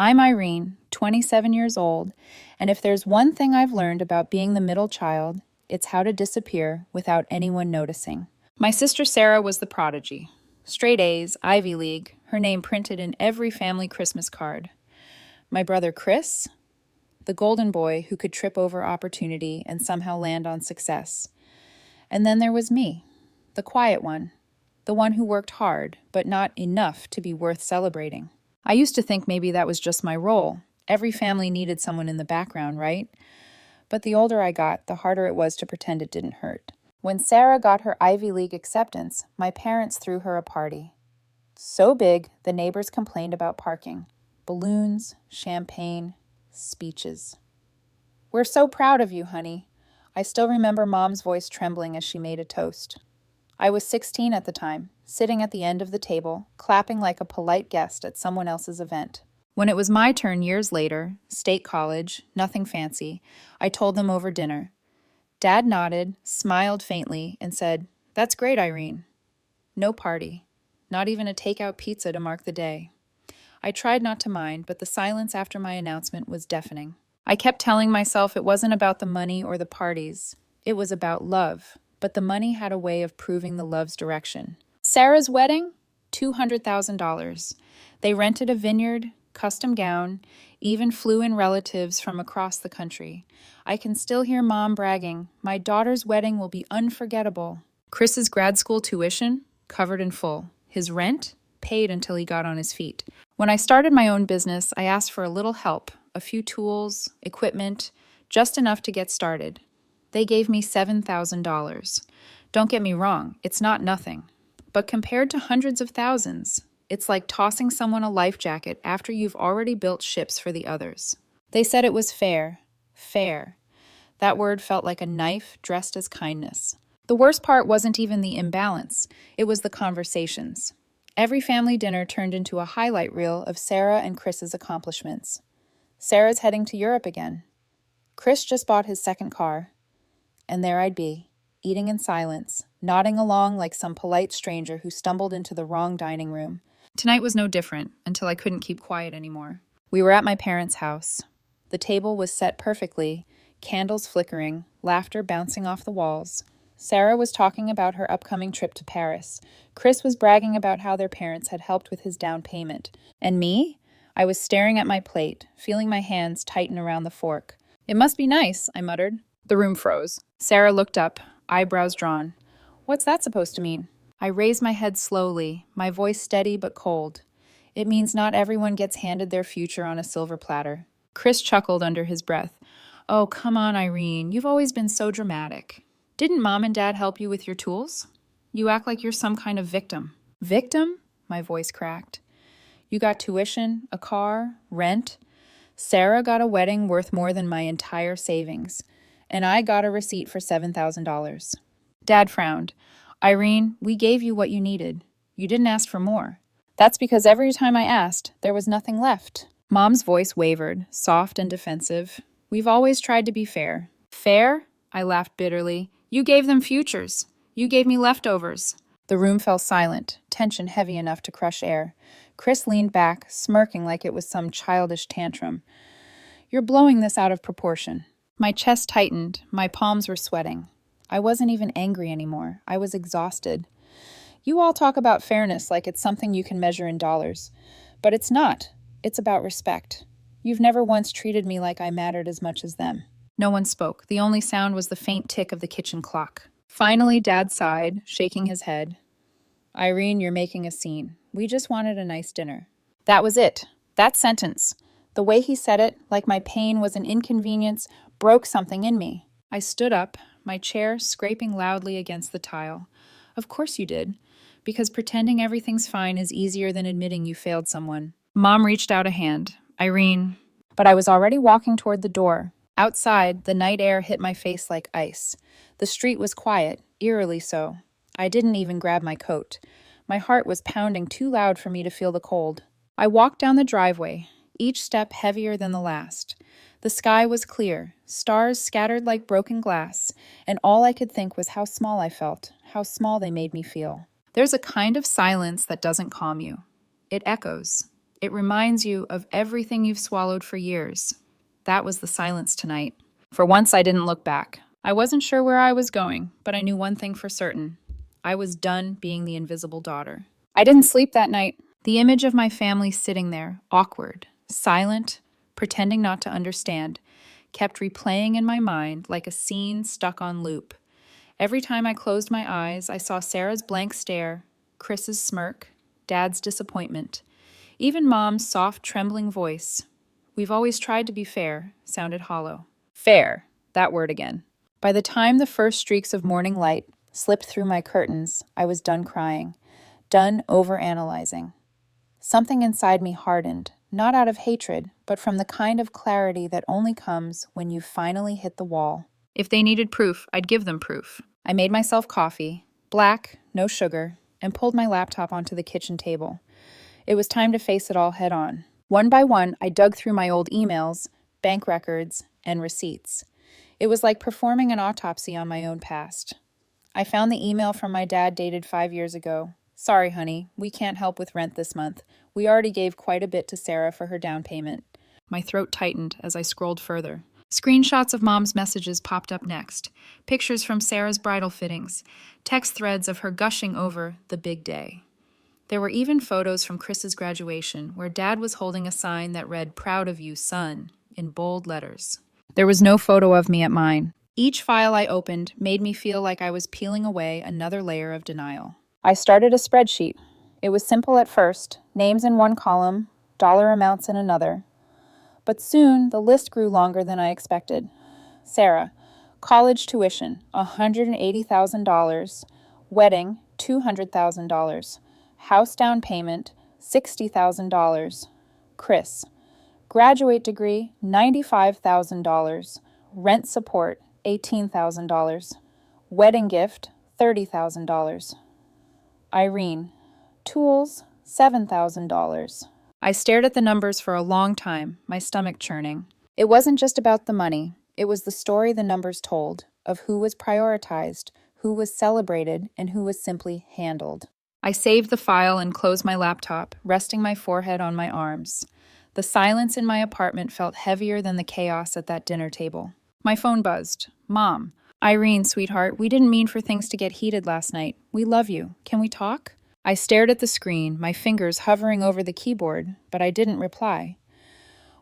I'm Irene, 27 years old, and if there's one thing I've learned about being the middle child, it's how to disappear without anyone noticing. My sister Sarah was the prodigy. Straight A's, Ivy League, her name printed in every family Christmas card. My brother Chris, the golden boy who could trip over opportunity and somehow land on success. And then there was me, the quiet one, the one who worked hard, but not enough to be worth celebrating. I used to think maybe that was just my role. Every family needed someone in the background, right? But the older I got, the harder it was to pretend it didn't hurt. When Sarah got her Ivy League acceptance, my parents threw her a party. So big, the neighbors complained about parking. Balloons, champagne, speeches. "We're so proud of you, honey." I still remember Mom's voice trembling as she made a toast. I was 16 at the time, sitting at the end of the table, clapping like a polite guest at someone else's event. When it was my turn years later, state college, nothing fancy, I told them over dinner. Dad nodded, smiled faintly, and said, "That's great, Irene." No party, not even a takeout pizza to mark the day. I tried not to mind, but the silence after my announcement was deafening. I kept telling myself it wasn't about the money or the parties. It was about love, but the money had a way of proving the love's direction. Sarah's wedding? $200,000. They rented a vineyard, custom gown, even flew in relatives from across the country. I can still hear Mom bragging, "My daughter's wedding will be unforgettable." Chris's grad school tuition? Covered in full. His rent? Paid until he got on his feet. When I started my own business, I asked for a little help, a few tools, equipment, just enough to get started. They gave me $7,000. Don't get me wrong, it's not nothing. But compared to hundreds of thousands, it's like tossing someone a life jacket after you've already built ships for the others. They said it was fair. Fair. That word felt like a knife dressed as kindness. The worst part wasn't even the imbalance, it was the conversations. Every family dinner turned into a highlight reel of Sarah and Chris's accomplishments. Sarah's heading to Europe again. Chris just bought his second car. And there I'd be, eating in silence, nodding along like some polite stranger who stumbled into the wrong dining room. Tonight was no different, until I couldn't keep quiet anymore. We were at my parents' house. The table was set perfectly, candles flickering, laughter bouncing off the walls. Sarah was talking about her upcoming trip to Paris. Chris was bragging about how their parents had helped with his down payment. And me? I was staring at my plate, feeling my hands tighten around the fork. "It must be nice," I muttered. The room froze. Sarah looked up, eyebrows drawn. "What's that supposed to mean?" I raised my head slowly, my voice steady but cold. "It means not everyone gets handed their future on a silver platter." Chris chuckled under his breath. "Oh, come on, Irene. You've always been so dramatic. Didn't Mom and Dad help you with your tools? You act like you're some kind of victim." "Victim?" My voice cracked. "You got tuition, a car, rent. Sarah got a wedding worth more than my entire savings. And I got a receipt for $7,000. Dad frowned. "Irene, we gave you what you needed. You didn't ask for more." "That's because every time I asked, there was nothing left." Mom's voice wavered, soft and defensive. "We've always tried to be fair." "Fair?" I laughed bitterly. "You gave them futures. You gave me leftovers." The room fell silent, tension heavy enough to crush air. Chris leaned back, smirking like it was some childish tantrum. "You're blowing this out of proportion." My chest tightened, my palms were sweating. I wasn't even angry anymore. I was exhausted. "You all talk about fairness like it's something you can measure in dollars. But it's not. It's about respect. You've never once treated me like I mattered as much as them." No one spoke. The only sound was the faint tick of the kitchen clock. Finally, Dad sighed, shaking his head. "Irene, you're making a scene. We just wanted a nice dinner." That was it. That sentence. The way he said it, like my pain was an inconvenience, broke something in me. I stood up, my chair scraping loudly against the tile. "Of course you did. Because pretending everything's fine is easier than admitting you failed someone." Mom reached out a hand. "Irene." But I was already walking toward the door. Outside, the night air hit my face like ice. The street was quiet, eerily so. I didn't even grab my coat. My heart was pounding too loud for me to feel the cold. I walked down the driveway, each step heavier than the last. The sky was clear, stars scattered like broken glass, and all I could think was how small I felt, how small they made me feel. There's a kind of silence that doesn't calm you. It echoes. It reminds you of everything you've swallowed for years. That was the silence tonight. For once, I didn't look back. I wasn't sure where I was going, but I knew one thing for certain. I was done being the invisible daughter. I didn't sleep that night. The image of my family sitting there, awkward, silent, pretending not to understand, kept replaying in my mind like a scene stuck on loop. Every time I closed my eyes, I saw Sarah's blank stare, Chris's smirk, Dad's disappointment, even Mom's soft, trembling voice. "We've always tried to be fair," sounded hollow. Fair, that word again. By the time the first streaks of morning light slipped through my curtains, I was done crying, done overanalyzing. Something inside me hardened, not out of hatred, but from the kind of clarity that only comes when you finally hit the wall. If they needed proof, I'd give them proof. I made myself coffee, black, no sugar, and pulled my laptop onto the kitchen table. It was time to face it all head on. One by one, I dug through my old emails, bank records, and receipts. It was like performing an autopsy on my own past. I found the email from my dad dated 5 years ago. "Sorry, honey, we can't help with rent this month. We already gave quite a bit to Sarah for her down payment." My throat tightened as I scrolled further. Screenshots of Mom's messages popped up next. Pictures from Sarah's bridal fittings. Text threads of her gushing over the big day. There were even photos from Chris's graduation, where Dad was holding a sign that read, "Proud of you, son," in bold letters. There was no photo of me at mine. Each file I opened made me feel like I was peeling away another layer of denial. I started a spreadsheet. It was simple at first, names in one column, dollar amounts in another. But soon, the list grew longer than I expected. Sarah, college tuition, $180,000, wedding, $200,000, house down payment, $60,000, Chris, graduate degree, $95,000, rent support, $18,000, wedding gift, $30,000, Irene, tools, $7,000. I stared at the numbers for a long time, my stomach churning. It wasn't just about the money. It was the story the numbers told, of who was prioritized, who was celebrated, and who was simply handled. I saved the file and closed my laptop, resting my forehead on my arms. The silence in my apartment felt heavier than the chaos at that dinner table. My phone buzzed. "Mom. Irene, sweetheart, we didn't mean for things to get heated last night. We love you. Can we talk?" I stared at the screen, my fingers hovering over the keyboard, but I didn't reply.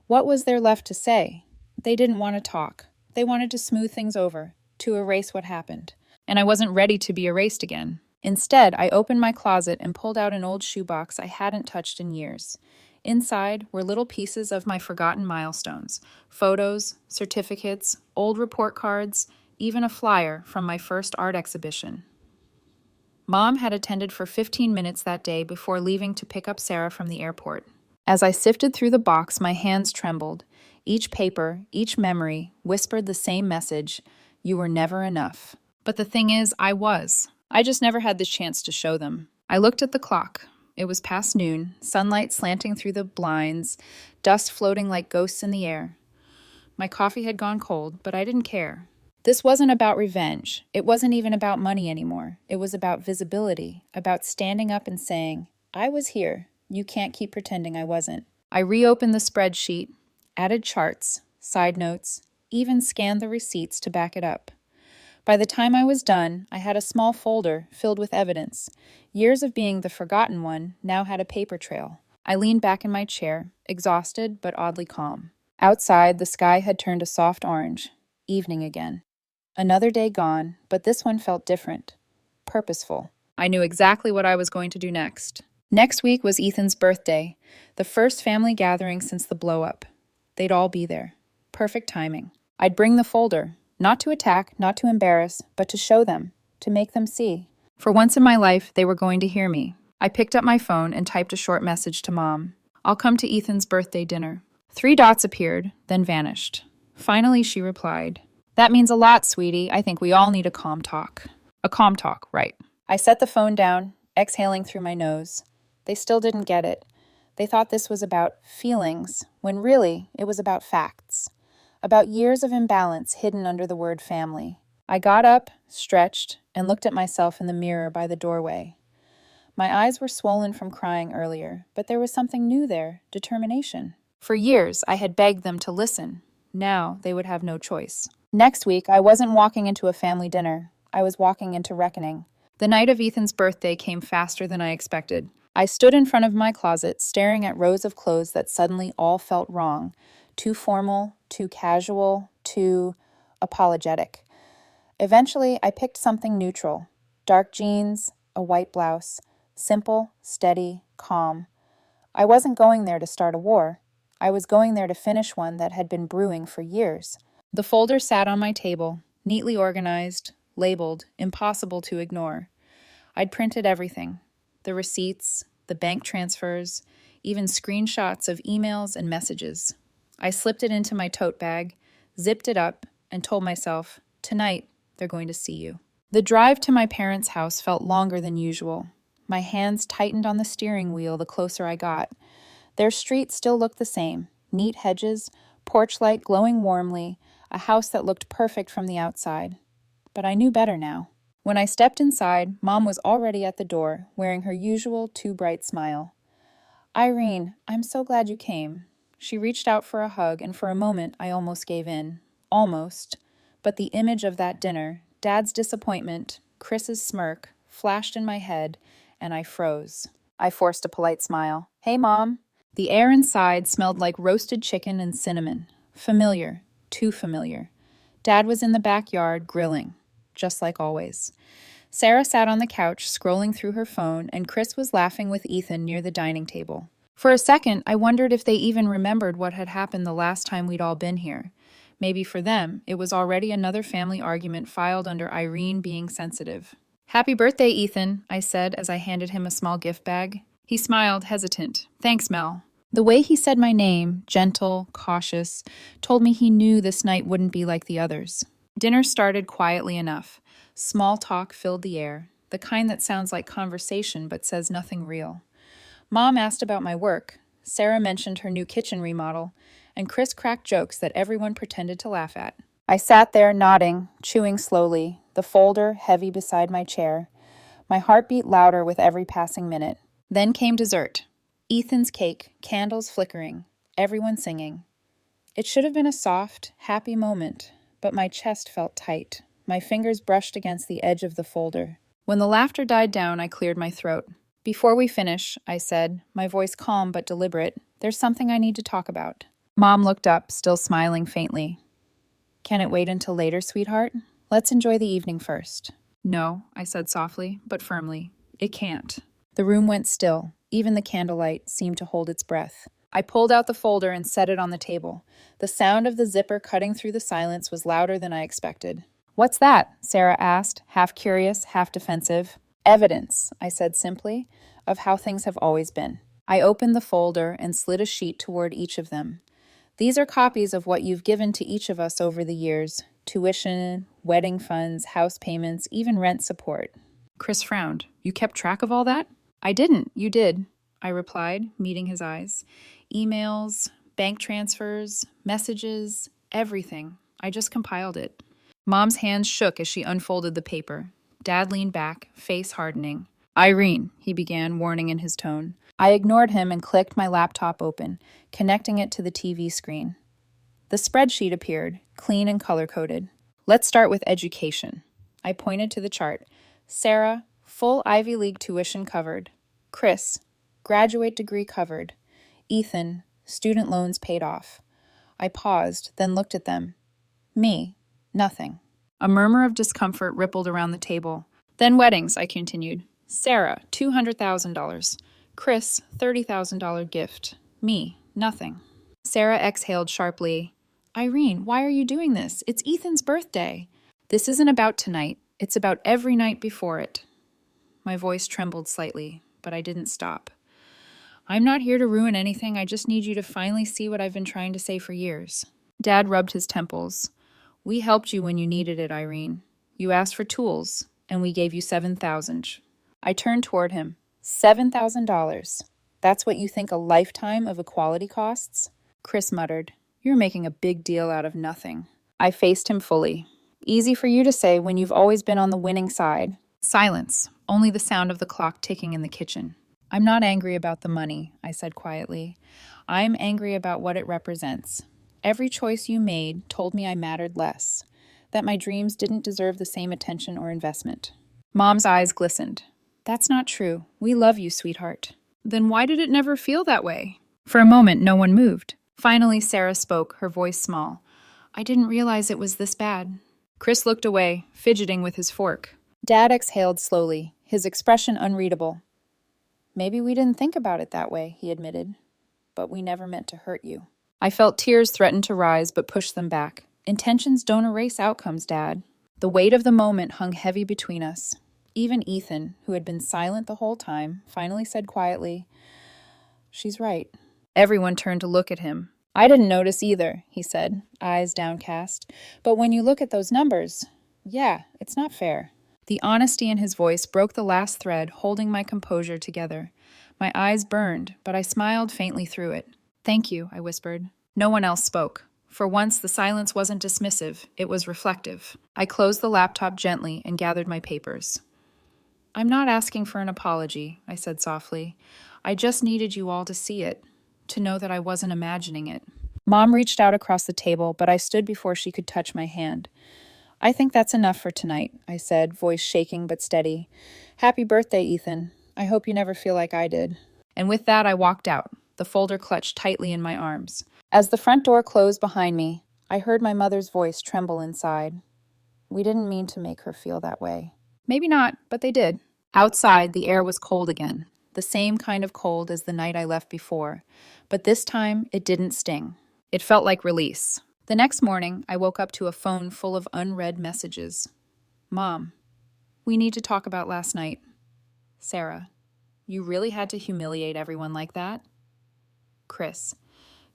What was there left to say? They didn't want to talk. They wanted to smooth things over, to erase what happened. And I wasn't ready to be erased again. Instead, I opened my closet and pulled out an old shoebox I hadn't touched in years. Inside were little pieces of my forgotten milestones, photos, certificates, old report cards, even a flyer from my first art exhibition. Mom had attended for 15 minutes that day before leaving to pick up Sarah from the airport. As I sifted through the box, my hands trembled. Each paper, each memory, whispered the same message: you were never enough. But the thing is, I was. I just never had the chance to show them. I looked at the clock. It was past noon, sunlight slanting through the blinds, dust floating like ghosts in the air. My coffee had gone cold, but I didn't care. This wasn't about revenge. It wasn't even about money anymore. It was about visibility, about standing up and saying, "I was here. You can't keep pretending I wasn't." I reopened the spreadsheet, added charts, side notes, even scanned the receipts to back it up. By the time I was done, I had a small folder filled with evidence. Years of being the forgotten one now had a paper trail. I leaned back in my chair, exhausted but oddly calm. Outside, the sky had turned a soft orange. Evening again. Another day gone, but this one felt different. Purposeful. I knew exactly what I was going to do next. Next week was Ethan's birthday, the first family gathering since the blow-up. They'd all be there. Perfect timing. I'd bring the folder, not to attack, not to embarrass, but to show them, to make them see. For once in my life, they were going to hear me. I picked up my phone and typed a short message to Mom. "I'll come to Ethan's birthday dinner." 3 dots appeared, then vanished. Finally, she replied, "That means a lot, sweetie. I think we all need a calm talk." A calm talk, right. I set the phone down, exhaling through my nose. They still didn't get it. They thought this was about feelings, when really it was about facts. About years of imbalance hidden under the word family. I got up, stretched, and looked at myself in the mirror by the doorway. My eyes were swollen from crying earlier, but there was something new there, determination. For years, I had begged them to listen. Now, they would have no choice. Next week, I wasn't walking into a family dinner. I was walking into reckoning. The night of Ethan's birthday came faster than I expected. I stood in front of my closet, staring at rows of clothes that suddenly all felt wrong. Too formal, too casual, too apologetic. Eventually, I picked something neutral. Dark jeans, a white blouse. Simple, steady, calm. I wasn't going there to start a war. I was going there to finish one that had been brewing for years. The folder sat on my table, neatly organized, labeled, impossible to ignore. I'd printed everything. The receipts, the bank transfers, even screenshots of emails and messages. I slipped it into my tote bag, zipped it up, and told myself, tonight, they're going to see you. The drive to my parents' house felt longer than usual. My hands tightened on the steering wheel the closer I got. Their street still looked the same. Neat hedges, porch light glowing warmly, a house that looked perfect from the outside. But I knew better now. When I stepped inside, Mom was already at the door, wearing her usual too bright smile. Irene, I'm so glad you came. She reached out for a hug, and for a moment I almost gave in. Almost. But the image of that dinner, Dad's disappointment, Chris's smirk, flashed in my head, and I froze. I forced a polite smile. Hey, Mom. The air inside smelled like roasted chicken and cinnamon. Familiar. Too familiar. Dad was in the backyard, grilling. Just like always. Sarah sat on the couch, scrolling through her phone, and Chris was laughing with Ethan near the dining table. For a second, I wondered if they even remembered what had happened the last time we'd all been here. Maybe for them, it was already another family argument filed under Irene being sensitive. Happy birthday, Ethan, I said as I handed him a small gift bag. He smiled, hesitant. Thanks, Mel. The way he said my name, gentle, cautious, told me he knew this night wouldn't be like the others. Dinner started quietly enough. Small talk filled the air, the kind that sounds like conversation but says nothing real. Mom asked about my work. Sarah mentioned her new kitchen remodel, and Chris cracked jokes that everyone pretended to laugh at. I sat there nodding, chewing slowly, the folder heavy beside my chair. My heart beat louder with every passing minute. Then came dessert. Ethan's cake, candles flickering, everyone singing. It should have been a soft, happy moment, but my chest felt tight. My fingers brushed against the edge of the folder. When the laughter died down, I cleared my throat. Before we finish, I said, my voice calm but deliberate, there's something I need to talk about. Mom looked up, still smiling faintly. Can it wait until later, sweetheart? Let's enjoy the evening first. No, I said softly, but firmly. It can't. The room went still. Even the candlelight seemed to hold its breath. I pulled out the folder and set it on the table. The sound of the zipper cutting through the silence was louder than I expected. What's that? Sarah asked, half curious, half defensive. Evidence, I said simply, of how things have always been. I opened the folder and slid a sheet toward each of them. These are copies of what you've given to each of us over the years. Tuition, wedding funds, house payments, even rent support. Chris frowned. You kept track of all that? I didn't. You did, I replied, meeting his eyes. Emails, bank transfers, messages, everything. I just compiled it. Mom's hands shook as she unfolded the paper. Dad leaned back, face hardening. Irene, he began, warning in his tone. I ignored him and clicked my laptop open, connecting it to the TV screen. The spreadsheet appeared, clean and color-coded. Let's start with education. I pointed to the chart. Sarah, full Ivy League tuition covered. Chris, graduate degree covered. Ethan, student loans paid off. I paused, then looked at them. Me, nothing. A murmur of discomfort rippled around the table. Then weddings, I continued. Sarah, $200,000. Chris, $30,000 gift. Me, nothing. Sarah exhaled sharply. Irene, why are you doing this? It's Ethan's birthday. This isn't about tonight. It's about every night before it. My voice trembled slightly, but I didn't stop. I'm not here to ruin anything. I just need you to finally see what I've been trying to say for years. Dad rubbed his temples. We helped you when you needed it, Irene. You asked for tools, and we gave you $7,000. I turned toward him. $7,000. That's what you think a lifetime of equality costs? Chris muttered. You're making a big deal out of nothing. I faced him fully. Easy for you to say when you've always been on the winning side. Silence, only the sound of the clock ticking in the kitchen. I'm not angry about the money, I said quietly. I'm angry about what it represents. Every choice you made told me I mattered less, that my dreams didn't deserve the same attention or investment. Mom's eyes glistened. That's not true. We love you, sweetheart. Then why did it never feel that way? For a moment, no one moved. Finally, Sarah spoke, her voice small. I didn't realize it was this bad. Chris looked away, fidgeting with his fork. Dad exhaled slowly, his expression unreadable. Maybe we didn't think about it that way, he admitted. But we never meant to hurt you. I felt tears threaten to rise, but pushed them back. Intentions don't erase outcomes, Dad. The weight of the moment hung heavy between us. Even Ethan, who had been silent the whole time, finally said quietly, She's right. Everyone turned to look at him. I didn't notice either, he said, eyes downcast. But when you look at those numbers, yeah, it's not fair. The honesty in his voice broke the last thread, holding my composure together. My eyes burned, but I smiled faintly through it. Thank you, I whispered. No one else spoke. For once, the silence wasn't dismissive, it was reflective. I closed the laptop gently and gathered my papers. I'm not asking for an apology, I said softly. I just needed you all to see it, to know that I wasn't imagining it. Mom reached out across the table, but I stood before she could touch my hand. I think that's enough for tonight, I said, voice shaking but steady. Happy birthday, Ethan. I hope you never feel like I did. And with that, I walked out, the folder clutched tightly in my arms. As the front door closed behind me, I heard my mother's voice tremble inside. We didn't mean to make her feel that way. Maybe not, but they did. Outside, the air was cold again, the same kind of cold as the night I left before. But this time, it didn't sting. It felt like release. The next morning, I woke up to a phone full of unread messages. Mom, we need to talk about last night. Sarah, you really had to humiliate everyone like that? Chris,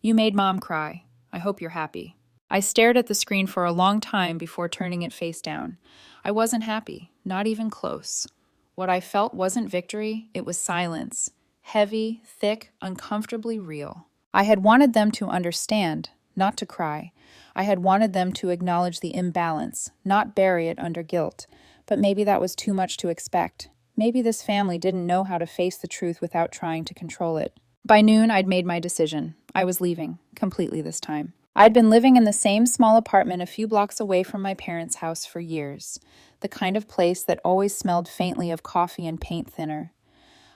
you made Mom cry. I hope you're happy. I stared at the screen for a long time before turning it face down. I wasn't happy, not even close. What I felt wasn't victory, it was silence. Heavy, thick, uncomfortably real. I had wanted them to understand, not to cry. I had wanted them to acknowledge the imbalance, not bury it under guilt. But maybe that was too much to expect. Maybe this family didn't know how to face the truth without trying to control it. By noon, I'd made my decision. I was leaving, completely this time. I'd been living in the same small apartment a few blocks away from my parents' house for years, the kind of place that always smelled faintly of coffee and paint thinner.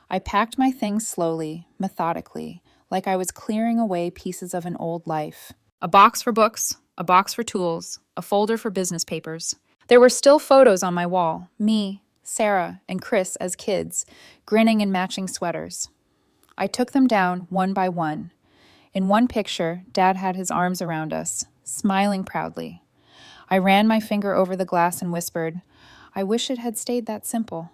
I packed my things slowly, methodically, like I was clearing away pieces of an old life. A box for books, a box for tools, a folder for business papers. There were still photos on my wall, me, Sarah, and Chris as kids, grinning in matching sweaters. I took them down one by one. In one picture, Dad had his arms around us, smiling proudly. I ran my finger over the glass and whispered, I wish it had stayed that simple.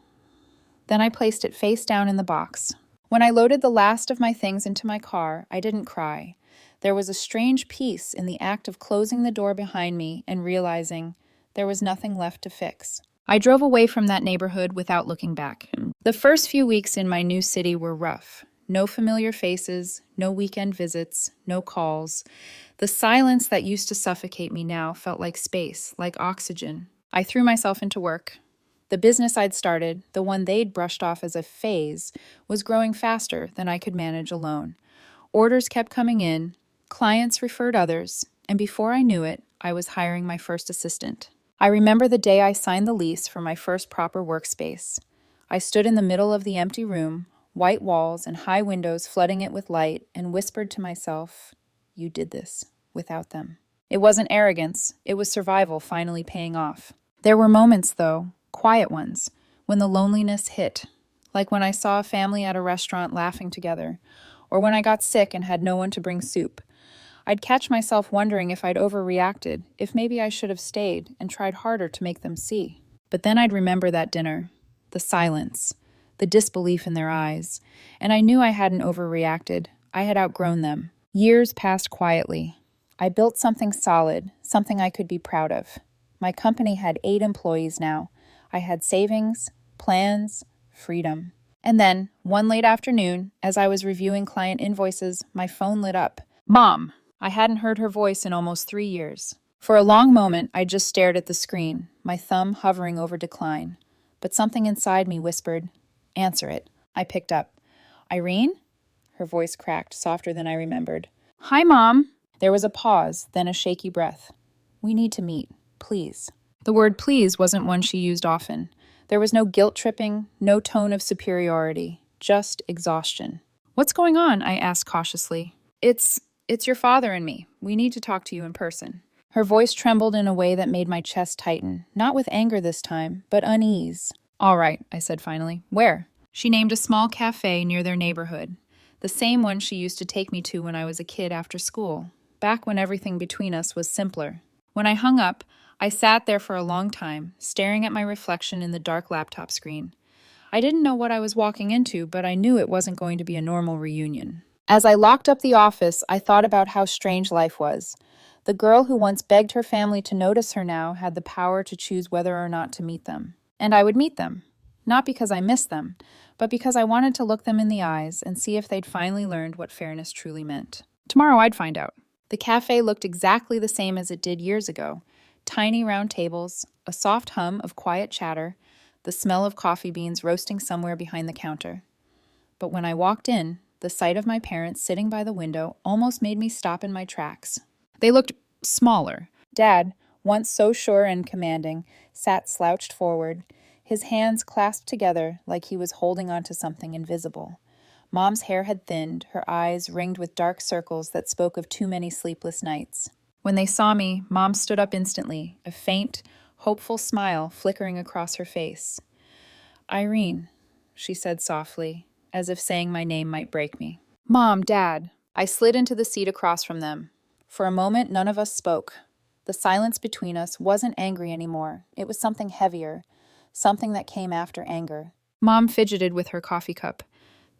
Then I placed it face down in the box. When I loaded the last of my things into my car, I didn't cry. There was a strange peace in the act of closing the door behind me and realizing there was nothing left to fix. I drove away from that neighborhood without looking back. The first few weeks in my new city were rough. No familiar faces, no weekend visits, no calls. The silence that used to suffocate me now felt like space, like oxygen. I threw myself into work. The business I'd started, the one they'd brushed off as a phase, was growing faster than I could manage alone. Orders kept coming in, clients referred others, and before I knew it, I was hiring my first assistant. I remember the day I signed the lease for my first proper workspace. I stood in the middle of the empty room, white walls and high windows flooding it with light, and whispered to myself, you did this without them. It wasn't arrogance, it was survival finally paying off. There were moments, though, quiet ones, when the loneliness hit, like when I saw a family at a restaurant laughing together, or when I got sick and had no one to bring soup. I'd catch myself wondering if I'd overreacted, if maybe I should have stayed and tried harder to make them see. But then I'd remember that dinner, the silence, the disbelief in their eyes, and I knew I hadn't overreacted. I had outgrown them. Years passed quietly. I built something solid, something I could be proud of. My company had 8 employees now. I had savings, plans, freedom. And then, one late afternoon, as I was reviewing client invoices, my phone lit up. Mom! I hadn't heard her voice in almost 3 years. For a long moment, I just stared at the screen, my thumb hovering over decline. but something inside me whispered, "Answer it." I picked up. "Irene?" Her voice cracked, softer than I remembered. "Hi, Mom." There was a pause, then a shaky breath. "We need to meet, please." The word please wasn't one she used often. There was no guilt-tripping, no tone of superiority, just exhaustion. "What's going on?" I asked cautiously. It's your father and me. We need to talk to you in person." Her voice trembled in a way that made my chest tighten, not with anger this time, but unease. "All right," I said finally. "Where?" She named a small cafe near their neighborhood, the same one she used to take me to when I was a kid after school, back when everything between us was simpler. When I hung up, I sat there for a long time, staring at my reflection in the dark laptop screen. I didn't know what I was walking into, but I knew it wasn't going to be a normal reunion. As I locked up the office, I thought about how strange life was. The girl who once begged her family to notice her now had the power to choose whether or not to meet them. And I would meet them. Not because I missed them, but because I wanted to look them in the eyes and see if they'd finally learned what fairness truly meant. Tomorrow I'd find out. The cafe looked exactly the same as it did years ago. Tiny round tables, a soft hum of quiet chatter, the smell of coffee beans roasting somewhere behind the counter. But when I walked in, the sight of my parents sitting by the window almost made me stop in my tracks. They looked smaller. Dad, once so sure and commanding, sat slouched forward, his hands clasped together like he was holding onto something invisible. Mom's hair had thinned, her eyes ringed with dark circles that spoke of too many sleepless nights. When they saw me, Mom stood up instantly, a faint, hopeful smile flickering across her face. "Irene," she said softly, as if saying my name might break me. "Mom, Dad." I slid into the seat across from them. For a moment, none of us spoke. The silence between us wasn't angry anymore. It was something heavier, something that came after anger. Mom fidgeted with her coffee cup.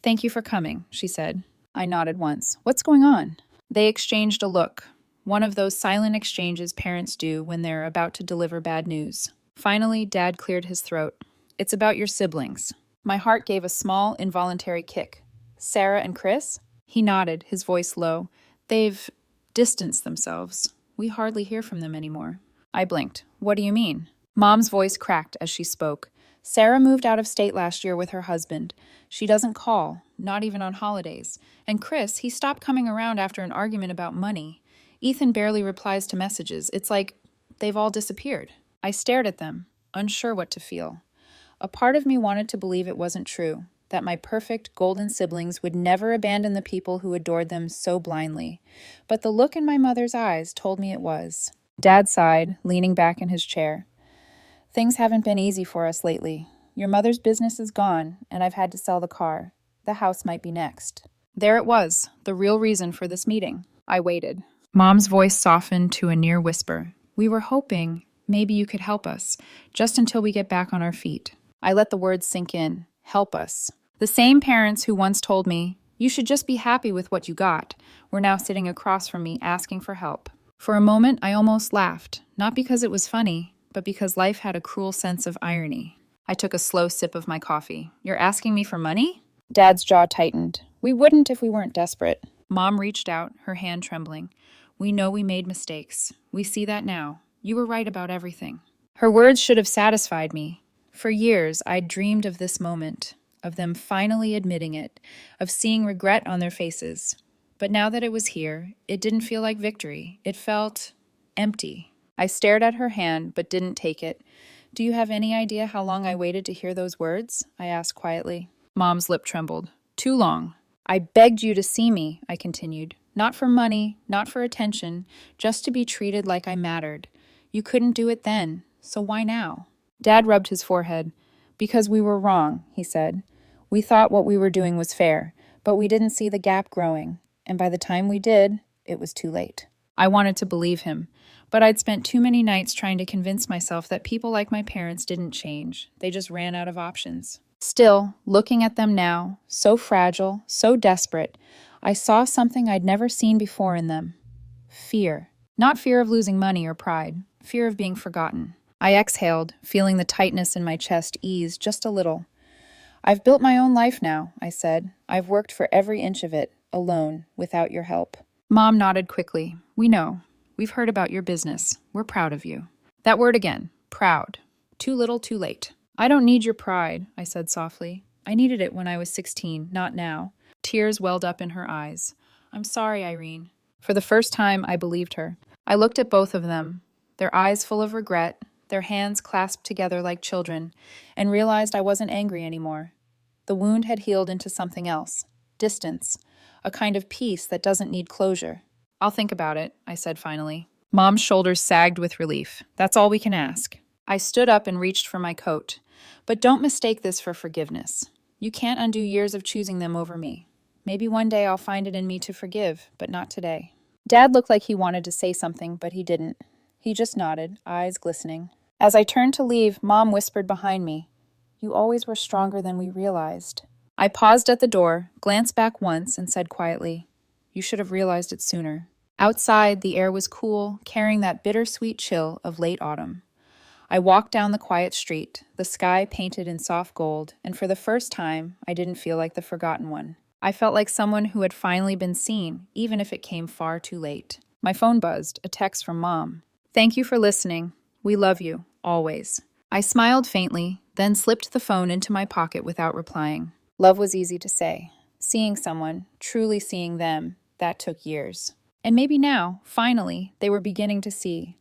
"Thank you for coming," she said. I nodded once. "What's going on?" They exchanged a look, one of those silent exchanges parents do when they're about to deliver bad news. Finally, Dad cleared his throat. "It's about your siblings." My heart gave a small, involuntary kick. "Sarah and Chris?" He nodded, his voice low. "They've distanced themselves. We hardly hear from them anymore." I blinked. "What do you mean?" Mom's voice cracked as she spoke. "Sarah moved out of state last year with her husband. She doesn't call, not even on holidays. And Chris, he stopped coming around after an argument about money. Ethan barely replies to messages. It's like they've all disappeared." I stared at them, unsure what to feel. A part of me wanted to believe it wasn't true, that my perfect golden siblings would never abandon the people who adored them so blindly. But the look in my mother's eyes told me it was. Dad sighed, leaning back in his chair. "Things haven't been easy for us lately. Your mother's business is gone, and I've had to sell the car. The house might be next." There it was, the real reason for this meeting. I waited. Mom's voice softened to a near whisper. "We were hoping maybe you could help us, just until we get back on our feet." I let the words sink in. Help us. The same parents who once told me, "You should just be happy with what you got," were now sitting across from me asking for help. For a moment, I almost laughed, not because it was funny, but because life had a cruel sense of irony. I took a slow sip of my coffee. "You're asking me for money?" Dad's jaw tightened. "We wouldn't if we weren't desperate." Mom reached out, her hand trembling. "We know we made mistakes. We see that now. You were right about everything." Her words should have satisfied me. For years, I'd dreamed of this moment, of them finally admitting it, of seeing regret on their faces. But now that it was here, it didn't feel like victory. It felt empty. I stared at her hand, but didn't take it. "Do you have any idea how long I waited to hear those words?" I asked quietly. Mom's lip trembled. "Too long." "I begged you to see me," I continued. "Not for money, not for attention, just to be treated like I mattered. You couldn't do it then, so why now?" Dad rubbed his forehead. "Because we were wrong," he said. "We thought what we were doing was fair, but we didn't see the gap growing. And by the time we did, it was too late." I wanted to believe him, but I'd spent too many nights trying to convince myself that people like my parents didn't change. They just ran out of options. Still, looking at them now, so fragile, so desperate, I saw something I'd never seen before in them. Fear. Not fear of losing money or pride, fear of being forgotten. I exhaled, feeling the tightness in my chest ease just a little. "I've built my own life now," I said. "I've worked for every inch of it, alone, without your help." Mom nodded quickly. "We know. We've heard about your business. We're proud of you." That word again, proud. Too little, too late. I don't need your pride, I said softly. I needed it when I was 16, not now. Tears welled up in her eyes. I'm sorry, Irene. For the first time, I believed her. I looked at both of them, their eyes full of regret, their hands clasped together like children, and realized I wasn't angry anymore. The wound had healed into something else. Distance. A kind of peace that doesn't need closure. I'll think about it, I said finally. Mom's shoulders sagged with relief. That's all we can ask. I stood up and reached for my coat. But don't mistake this for forgiveness. You can't undo years of choosing them over me. Maybe one day I'll find it in me to forgive, but not today. Dad looked like he wanted to say something, but he didn't. He just nodded, eyes glistening. As I turned to leave, Mom whispered behind me, You always were stronger than we realized. I paused at the door, glanced back once, and said quietly, You should have realized it sooner. Outside, the air was cool, carrying that bittersweet chill of late autumn. I walked down the quiet street, the sky painted in soft gold, and for the first time, I didn't feel like the forgotten one. I felt like someone who had finally been seen, even if it came far too late. My phone buzzed, a text from Mom. Thank you for listening. We love you, always. I smiled faintly, then slipped the phone into my pocket without replying. Love was easy to say. Seeing someone, truly seeing them, that took years. And maybe now, finally, they were beginning to see.